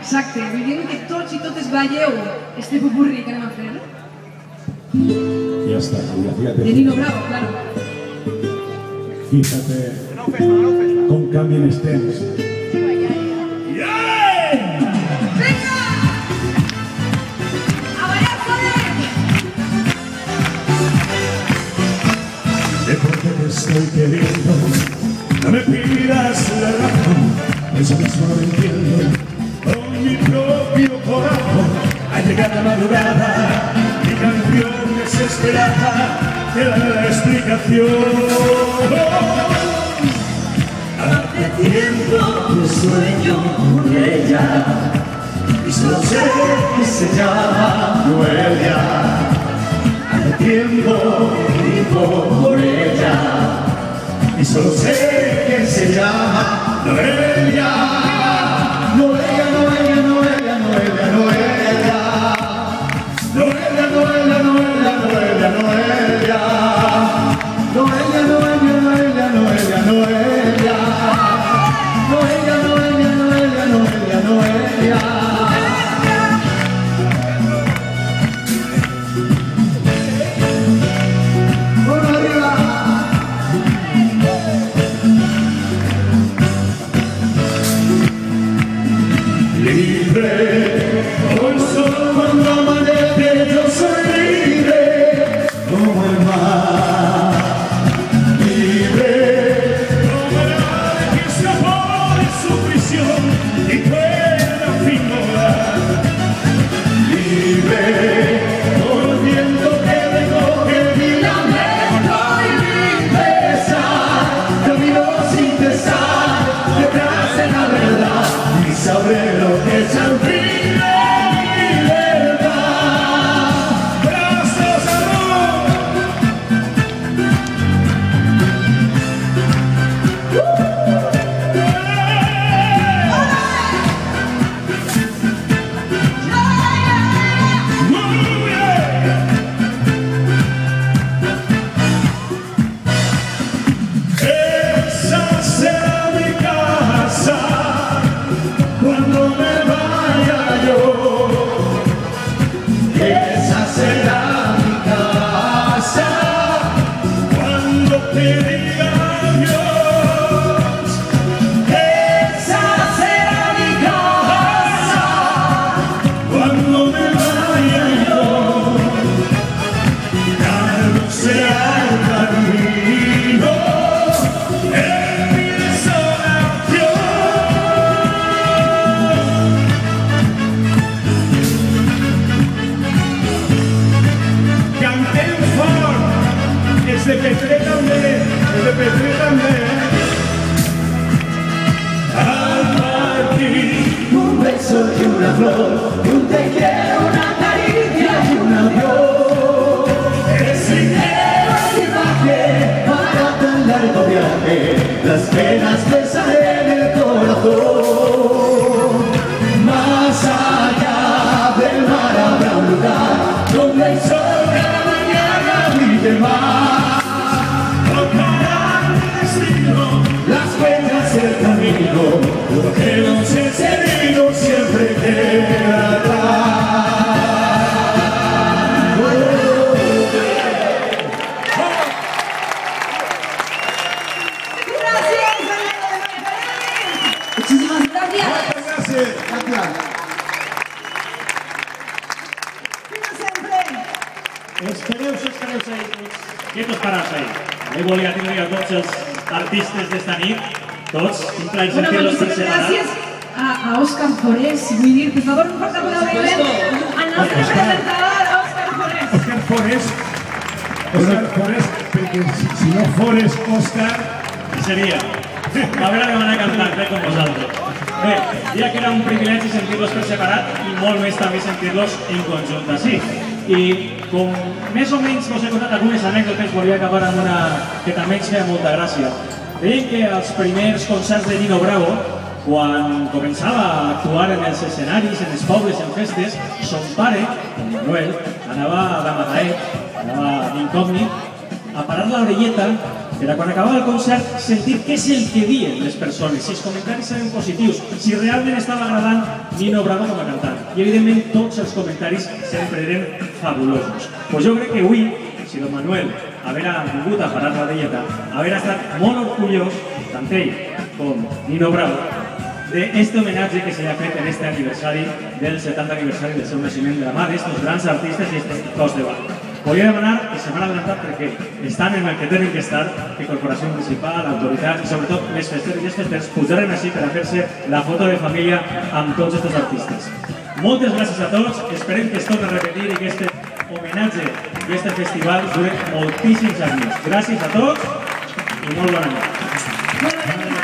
Exacte, veiem que tots i totes veieu este popurrí que anem a fer. Ya está, fíjate. De Nino Bravo, claro. Fíjate com canvien els temps. ¡Venga! ¡A bailar, joder! De porque te estoy queriendo, no me pidas la razón, eso mismo no entiendo. Con mi propio corazón, ha llegado la madrugada, mi canción desesperada te da la explicación. Hace tiempo que sueño con ella y solo sé que se llama Noelia. Hace tiempo vivo por ella y solo sé que se llama Noelia. Noelia, Noelia, Noelia, Noelia, Noelia. Noelia, Noelia, Noelia, Noelia, Noelia. Noelia, Noelia, Noelia, Noelia, Noelia. Noelia, Noelia, Noelia, Noelia, Noelia. ¡Por arriba! Libre, hoy solo cuando amanece yo soy libre, como el mar. Libre, como el ave que escapó de su prisión y pueda fin volar. Libre, como el viento que recoge mi lamento y mi pesar. Camino sin cesar, detrás de la verdad, y sabré lo que es al fin la libertad. Brazos amor. Esa será mi casa cuando me vaya yo. Esa será mi casa cuando te diga adiós. Esa será mi casa cuando me vaya yo. Ya no será el camino en mi desolación. Cantem fort, és de Petrer també, és de Petrer també. Al partir, un beso y una flor, un te quiero, una caricia y un adiós. Es sincero equipaje para tan largo viaje, las penas pesaré en el corazón. Más allá del mar habrá un lugar donde el sol cada mañana brille más. Tocarán el destino, las huellas del camino, lo que nos enseñó siempre queda atrás. ¡Gracias, Fernando de Monterrey! Muchísimas gracias. Gràcies. Fins sempre. Espereu ahí tots, quietos parados ahí. Ahí volia tenir a tots els artistes d'esta nit, tots, un plaer Bueno, sentir-los per muchísimas separat. gracias a Óscar Forés. Vull dir, por favor, un fuerte aplauso al nostre presentador, Óscar Forés. Òscar Forés. Òscar Forés, perquè si no fores Òscar... Qui seria? A veure que van a cantar bé com vosaltres. Bé, ja que era un privilegi sentir-los per separat i molt més també sentir-los en conjunt així. I com més o menys us he contat algunes anècdotes, volia acabar amb una que també ens feia molta gràcia. Deien que als primers concerts de Nino Bravo, quan començava a actuar en els escenaris, en els pobles, en festes, son pare, en Manuel, anava d'amagaet, anava d'incògnit, a parar l'orelleta era quan acabava el concert sentir què és el que diuen les persones, si els comentaris eren positius, si realment estava agradant Nino Bravo com a cantant. I evidentment tots els comentaris sempre eren fabulosos. Pues jo crec que avui, si don Manuel haver vingut a parar la velleta, haver estat molt orgullós, tant ell com Nino Bravo, d'este homenatge que se li ha fet en este aniversari del 70 aniversari del seu naixement de la mà d'estos grans artistes i estos cos de ball. Volia demanar que se m'han adelantat perquè estan en el que tenen que estar, que Corporació Municipal, autoritats i sobretot les festeres i els festers pujaren així per a fer-se la foto de família amb tots aquests artistes. Moltes gràcies a tots, esperem que es torni a repetir i que este homenatge i este festival dure moltíssims anys. Gràcies a tots i molt bona nit.